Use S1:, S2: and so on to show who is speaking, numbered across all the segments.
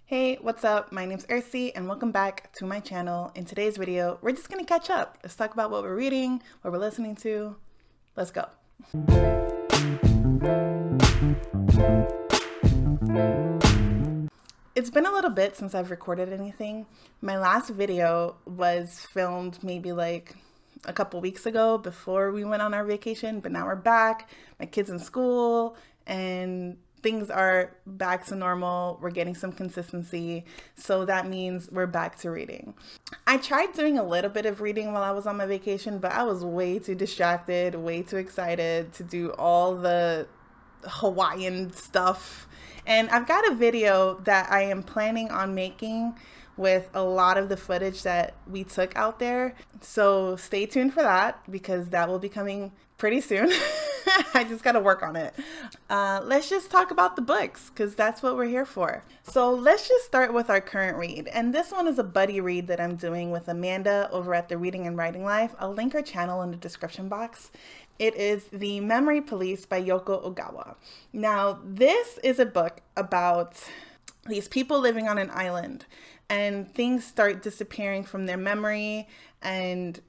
S1: Hey, what's up? My name's Ercy and welcome back to my channel. In today's video, we're just gonna catch up. Let's talk about what we're reading, what we're listening to. Let's go. It's been a little bit since I've recorded anything. My last video was filmed maybe like a couple weeks ago before we went on our vacation, but now we're back. My kid's in school and things are back to normal. We're getting some consistency. So that means we're back to reading. I tried doing a little bit of reading while I was on my vacation, but I was way too distracted, way too excited to do all the Hawaiian stuff. And I've got a video that I am planning on making with a lot of the footage that we took out there. So stay tuned for that because that will be coming pretty soon. I just got to work on it. Let's just talk about the books because that's what we're here for. So let's just start with our current read. And this one is a buddy read that I'm doing with Amanda over at the Reading and Writing Life. I'll link her channel in the description box. It is The Memory Police by Yoko Ogawa. Now, this is a book about these people living on an island and things start disappearing from their memory and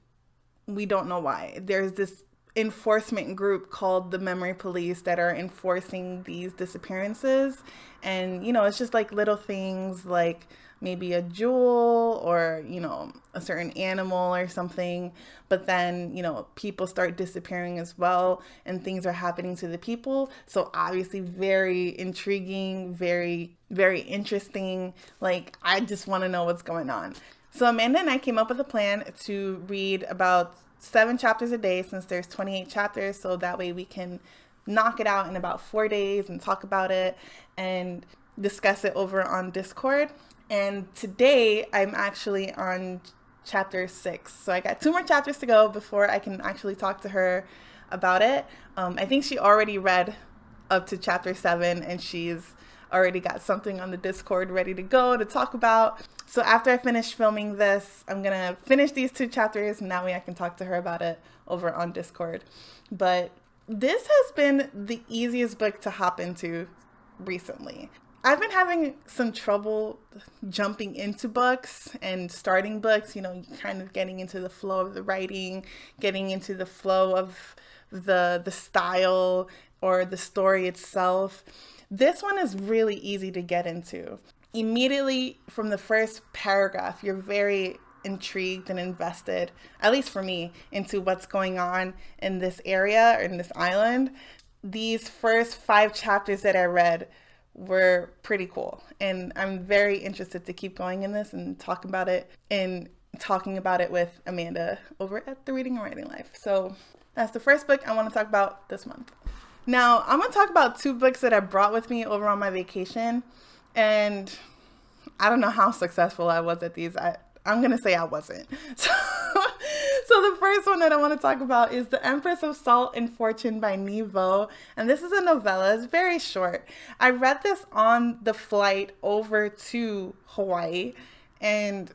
S1: we don't know why. There's this enforcement group called the Memory Police that are enforcing these disappearances. And, you know, it's just like little things like maybe a jewel or, you know, a certain animal or something. But then, you know, people start disappearing as well and things are happening to the people. So obviously very intriguing, very, very interesting. Like, I just want to know what's going on. So Amanda and I came up with a plan to read about 7 chapters a day since there's 28 chapters. So that way we can knock it out in about 4 days and talk about it and discuss it over on Discord. And today I'm actually on chapter 6. So I got 2 more chapters to go before I can actually talk to her about it. I think she already read up to chapter 7 and she's already got something on the Discord ready to go to talk about. So after I finish filming this, I'm going to finish these 2 chapters and that way I can talk to her about it over on Discord. But this has been the easiest book to hop into recently. I've been having some trouble jumping into books and starting books, you know, kind of getting into the flow of the writing, getting into the flow of the style or the story itself. This one is really easy to get into. Immediately from the first paragraph, you're very intrigued and invested, at least for me, into what's going on in this area or in this island. These first 5 chapters that I read were pretty cool. And I'm very interested to keep going in this and talking about it with Amanda over at the Reading and Writing Life. So that's the first book I want to talk about this month. Now, I'm going to talk about 2 books that I brought with me over on my vacation. And I don't know how successful I was at these. I'm going to say I wasn't. So the first one that I want to talk about is The Empress of Salt and Fortune by Nevo. And this is a novella. It's very short. I read this on the flight over to Hawaii and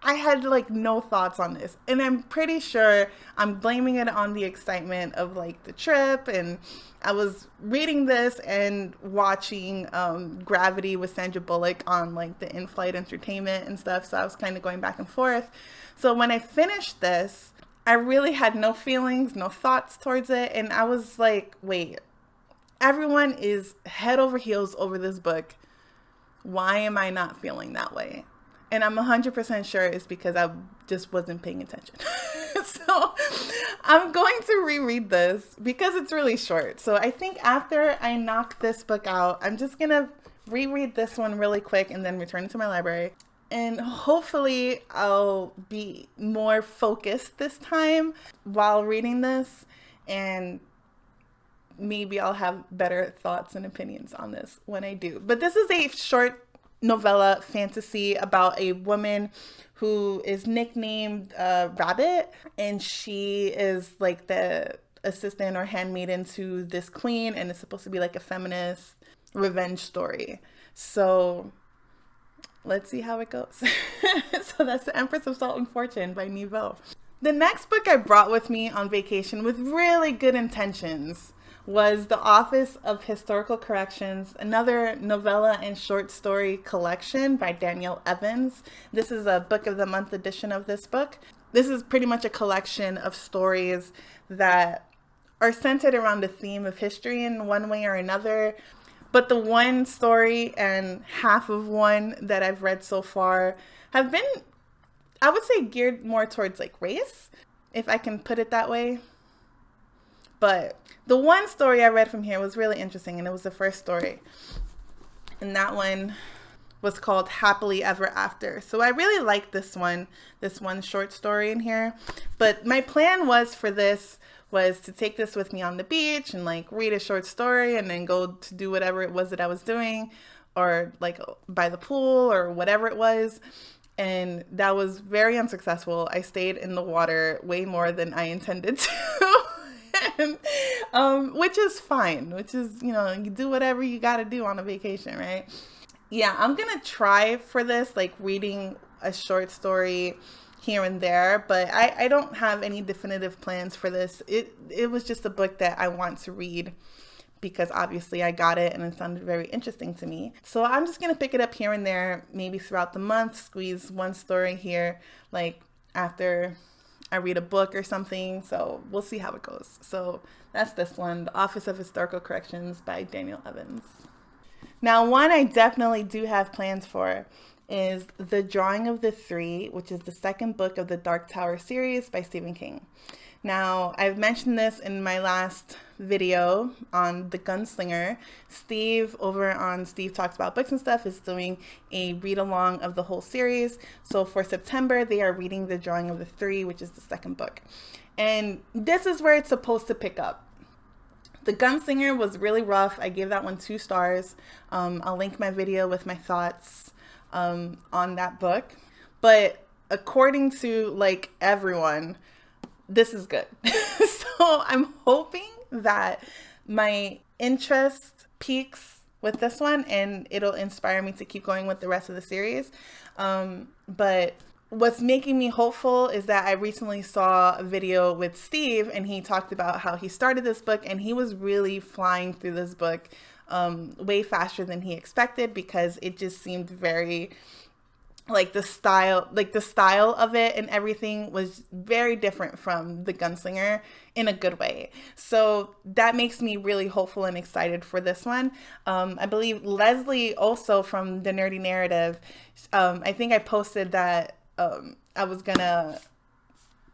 S1: I had like no thoughts on this. And I'm pretty sure I'm blaming it on the excitement of like the trip. And I was reading this and watching Gravity with Sandra Bullock on like the in-flight entertainment and stuff. So I was kind of going back and forth. So when I finished this, I really had no feelings, no thoughts towards it. And I was like, wait, everyone is head over heels over this book. Why am I not feeling that way? And I'm 100% sure it's because I just wasn't paying attention. So I'm going to reread this because it's really short. So I think after I knock this book out, I'm just going to reread this one really quick and then return it to my library. And hopefully I'll be more focused this time while reading this. And maybe I'll have better thoughts and opinions on this when I do. But this is a short novella fantasy about a woman who is nicknamed Rabbit, and she is like the assistant or handmaiden to this queen, and it's supposed to be like a feminist revenge story. So let's see how it goes. So that's The Empress of Salt and Fortune by Nevo. The next book I brought with me on vacation with really good intentions was The Office of Historical Corrections, another novella and short story collection by Danielle Evans. This is a Book of the Month edition of this book. This is pretty much a collection of stories that are centered around the theme of history in one way or another. But the one story and half of one that I've read so far have been, I would say, geared more towards like race, if I can put it that way. But the one story I read from here was really interesting, and it was the first story. And that one was called Happily Ever After. So I really liked this one short story in here. But my plan was to take this with me on the beach and like read a short story and then go to do whatever it was that I was doing, or like by the pool or whatever it was. And that was very unsuccessful. I stayed in the water way more than I intended to. And, which is fine, which is, you know, you do whatever you got to do on a vacation, right? Yeah, I'm going to try for this, like reading a short story here and there, but I don't have any definitive plans for this. It was just a book that I want to read because obviously I got it and it sounded very interesting to me. So I'm just going to pick it up here and there, maybe throughout the month, squeeze one story here, like after I read a book or something. So we'll see how it goes. So that's this one, The Office of Historical Corrections by Danielle Evans. Now, one I definitely do have plans for is The Drawing of the Three, which is the second book of the Dark Tower series by Stephen King. Now, I've mentioned this in my last video on the Gunslinger. Steve over on Steve Talks About Books and Stuff is doing a read along of the whole series. So for September, they are reading The Drawing of the Three, which is the second book. And this is where it's supposed to pick up. The Gunslinger was really rough. I gave that one 2 stars. I'll link my video with my thoughts on that book. But according to like everyone, this is good. So I'm hoping that my interest peaks with this one and it'll inspire me to keep going with the rest of the series. But what's making me hopeful is that I recently saw a video with Steve and he talked about how he started this book and he was really flying through this book way faster than he expected, because it just seemed very like the style of it and everything was very different from the Gunslinger in a good way. So that makes me really hopeful and excited for this one. I believe Lezlie, also from the Nerdy Narrative, I think I posted that I was gonna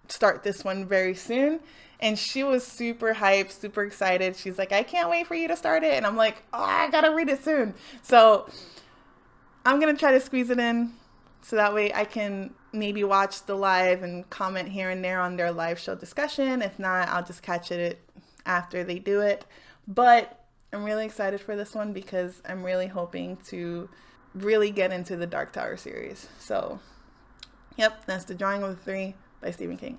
S1: start this one very soon, and she was super hyped, super excited. She's like, I can't wait for you to start it. And I'm like, oh, I gotta read it soon. So I'm gonna try to squeeze it in, so that way I can maybe watch the live and comment here and there on their live show discussion. If not, I'll just catch it after they do it. But I'm really excited for this one because I'm really hoping to really get into the Dark Tower series. So, yep, that's The Drawing of the Three by Stephen King.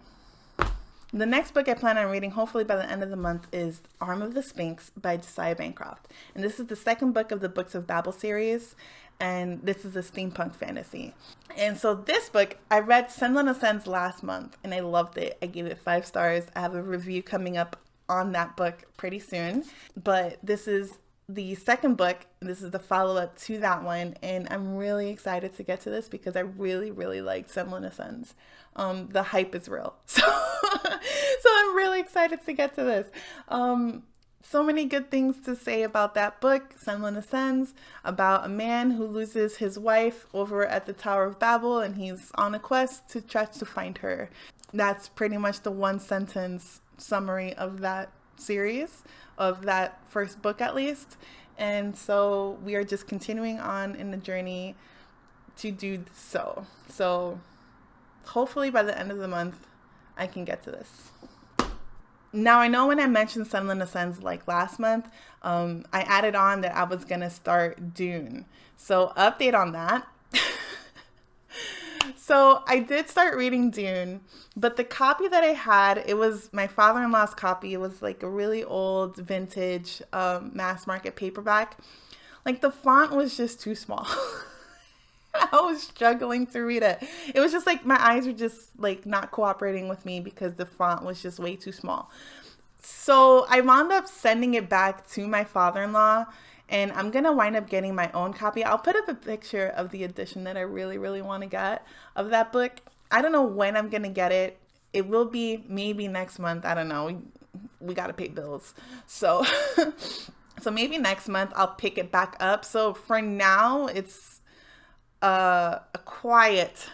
S1: The next book I plan on reading, hopefully by the end of the month, is Arm of the Sphynx by Josiah Bancroft. And this is the second book of the Books of Babel series. And this is a steampunk fantasy. And so this book, I read Sensyne Ascends last month and I loved it. I gave it 5 stars. I have a review coming up on that book pretty soon. But this is the second book. This is the follow-up to that one. And I'm really excited to get to this because I really, really liked Sensyne Ascends. The hype is real. So I'm really excited to get to this. So many good things to say about that book, Sensyne Ascends, about a man who loses his wife over at the Tower of Babel and he's on a quest to try to find her. That's pretty much the one sentence summary of that series, of that first book at least. And so we are just continuing on in the journey to do so. So hopefully by the end of the month, I can get to this. Now, I know when I mentioned Sensyne Ascends like last month, I added on that I was going to start Dune. So update on that. So I did start reading Dune, but the copy that I had, it was my father-in-law's copy. It was like a really old vintage mass market paperback. Like the font was just too small. I was struggling to read it. It was just like my eyes were just like not cooperating with me because the font was just way too small. So I wound up sending it back to my father-in-law, and I'm going to wind up getting my own copy. I'll put up a picture of the edition that I really, really want to get of that book. I don't know when I'm going to get it. It will be maybe next month. I don't know. We got to pay bills. So, so maybe next month I'll pick it back up. So for now, it's a quiet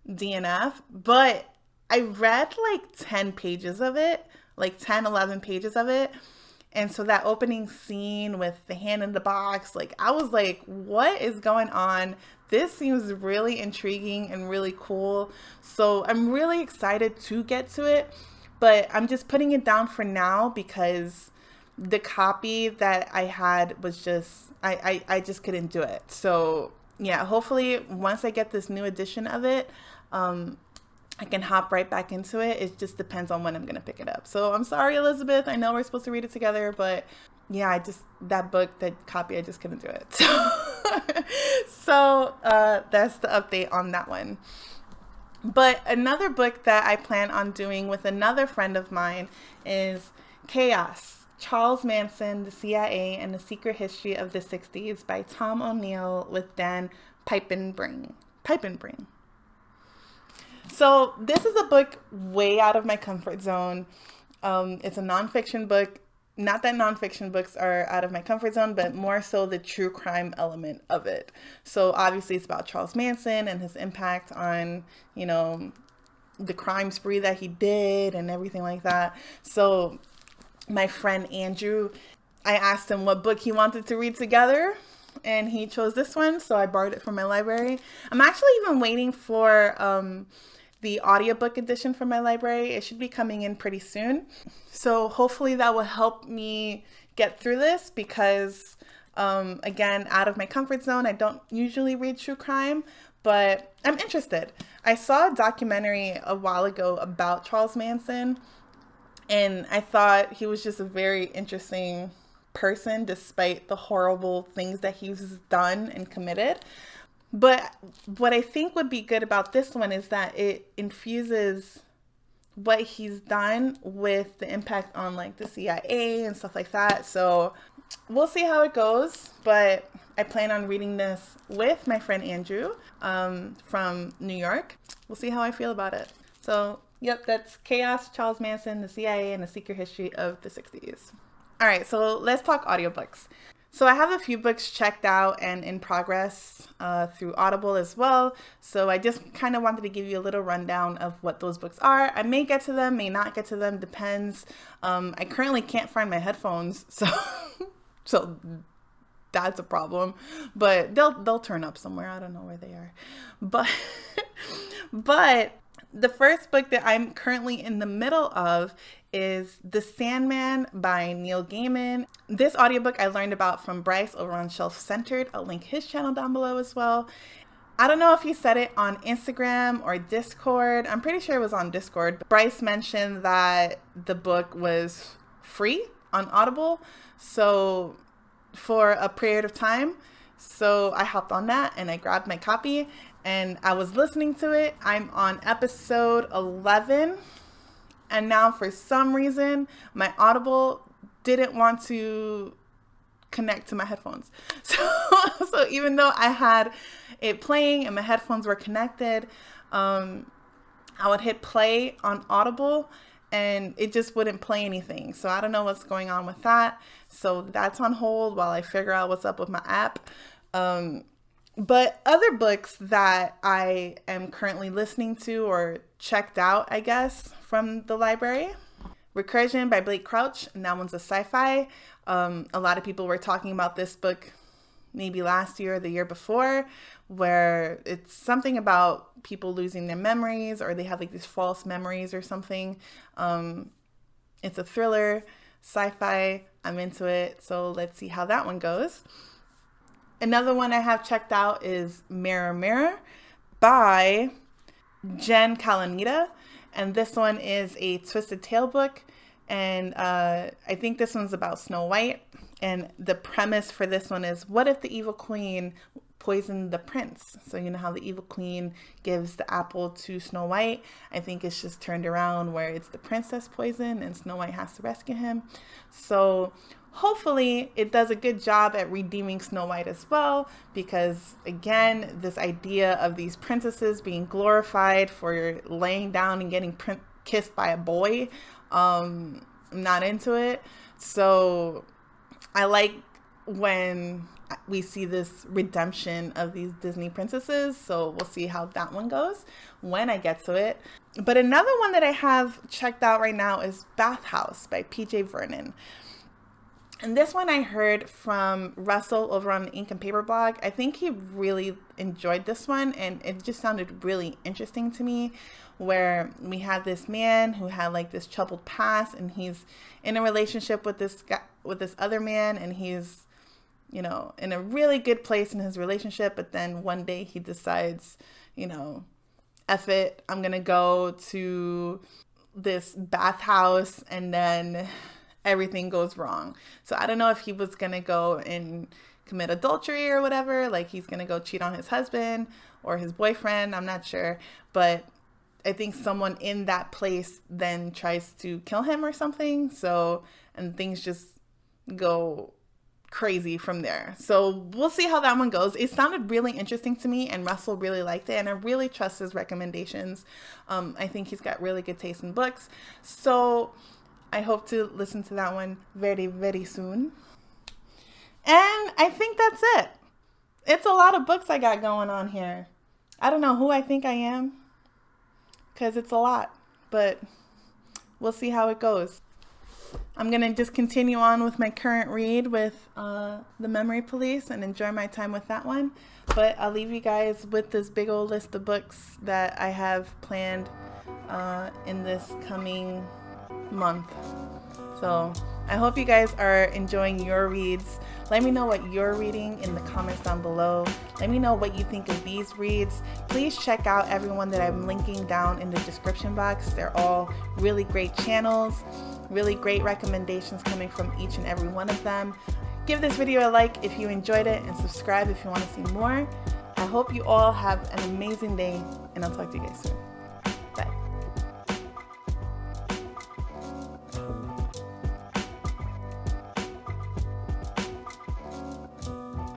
S1: DNF, but I read like 10 pages of it, like 10, 11 pages of it. And so that opening scene with the hand in the box, like I was like, what is going on? This seems really intriguing and really cool. So I'm really excited to get to it, but I'm just putting it down for now because the copy that I had was just, I just couldn't do it. So yeah, hopefully once I get this new edition of it, I can hop right back into it. It just depends on when I'm going to pick it up. So I'm sorry, Elizabeth. I know we're supposed to read it together, but yeah, that copy, I just couldn't do it. So that's the update on that one. But another book that I plan on doing with another friend of mine is Chaos, Charles Manson, the CIA, and the Secret History of the 60s by Tom O'Neill with Dan Piepenbring. So this is a book way out of my comfort zone. It's a nonfiction book. Not that nonfiction books are out of my comfort zone, but more so the true crime element of it. So obviously it's about Charles Manson and his impact on, the crime spree that he did and everything like that. So my friend Andrew, I asked him what book he wanted to read together, and he chose this one. So I borrowed it from my library. I'm actually even waiting for the audiobook edition from my library. It should be coming in pretty soon. So hopefully that will help me get through this because, again, out of my comfort zone. I don't usually read true crime, but I'm interested. I saw a documentary a while ago about Charles Manson, and I thought he was just a very interesting person despite the horrible things that he's done and committed. But what I think would be good about this one is that it infuses what he's done with the impact on like the CIA and stuff like that. So we'll see how it goes. But I plan on reading this with my friend Andrew from New York. We'll see how I feel about it. So, yep, that's Chaos, Charles Manson, the CIA, and the Secret History of the 60s. All right, so let's talk audiobooks. So I have a few books checked out and in progress through Audible as well. So I just kind of wanted to give you a little rundown of what those books are. I may get to them, may not get to them, depends. I currently can't find my headphones, so that's a problem. But they'll turn up somewhere. I don't know where they are. But the first book that I'm currently in the middle of is The Sandman by Neil Gaiman. This audiobook I learned about from Bryce over on Shelf Centered. I'll link his channel down below as well. I don't know if he said it on Instagram or Discord. I'm pretty sure it was on Discord. Bryce mentioned that the book was free on Audible, so for a period of time. So I hopped on that and I grabbed my copy and I was listening to it. I'm on episode 11. And now for some reason, my Audible didn't want to connect to my headphones. So even though I had it playing and my headphones were connected, I would hit play on Audible and it just wouldn't play anything. So I don't know what's going on with that. So that's on hold while I figure out what's up with my app. But other books that I am currently listening to or checked out, I guess, from the library. Recursion by Blake Crouch, and that one's a sci-fi. A lot of people were talking about this book maybe last year or the year before, where it's something about people losing their memories or they have like these false memories or something. It's a thriller, sci-fi. I'm into it. So let's see how that one goes. Another one I have checked out is Mirror Mirror by Jen Calamita. And this one is a Twisted Tale book. And I think this one's about Snow White. And the premise for this one is, what if the evil queen poisoned the prince. So you know how the evil queen gives the apple to Snow White? I think it's just turned around where it's the princess poisoned and Snow White has to rescue him. So hopefully it does a good job at redeeming Snow White as well, because again, this idea of these princesses being glorified for laying down and getting kissed by a boy, I'm not into it. So I like when we see this redemption of these Disney princesses. So we'll see how that one goes when I get to it. But another one that I have checked out right now is Bathhouse by PJ Vernon. And this one I heard from Russel over on the Ink and Paper blog. I think he really enjoyed this one, and it just sounded really interesting to me, where we had this man who had like this troubled past, and he's in a relationship with this guy, with this other man, and he's, you know, in a really good place in his relationship, but then one day he decides, you know, F it, I'm gonna go to this bathhouse, and then everything goes wrong. So I don't know if he was gonna go and commit adultery or whatever, like he's gonna go cheat on his husband or his boyfriend, I'm not sure, but I think someone in that place then tries to kill him or something. So, and things just go crazy from there. So we'll see how that one goes. It sounded really interesting to me, and Russell really liked it, and I really trust his recommendations. I think he's got really good taste in books. So I hope to listen to that one very, very soon. And I think that's it. It's a lot of books I got going on here. I don't know who I think I am, because it's a lot, but we'll see how it goes. I'm going to just continue on with my current read with The Memory Police and enjoy my time with that one. But I'll leave you guys with this big old list of books that I have planned in this coming month. So I hope you guys are enjoying your reads. Let me know what you're reading in the comments down below. Let me know what you think of these reads. Please check out everyone that I'm linking down in the description box. They're all really great channels, really great recommendations coming from each and every one of them. Give this video a like if you enjoyed it, and subscribe if you want to see more. I hope you all have an amazing day, and I'll talk to you guys soon.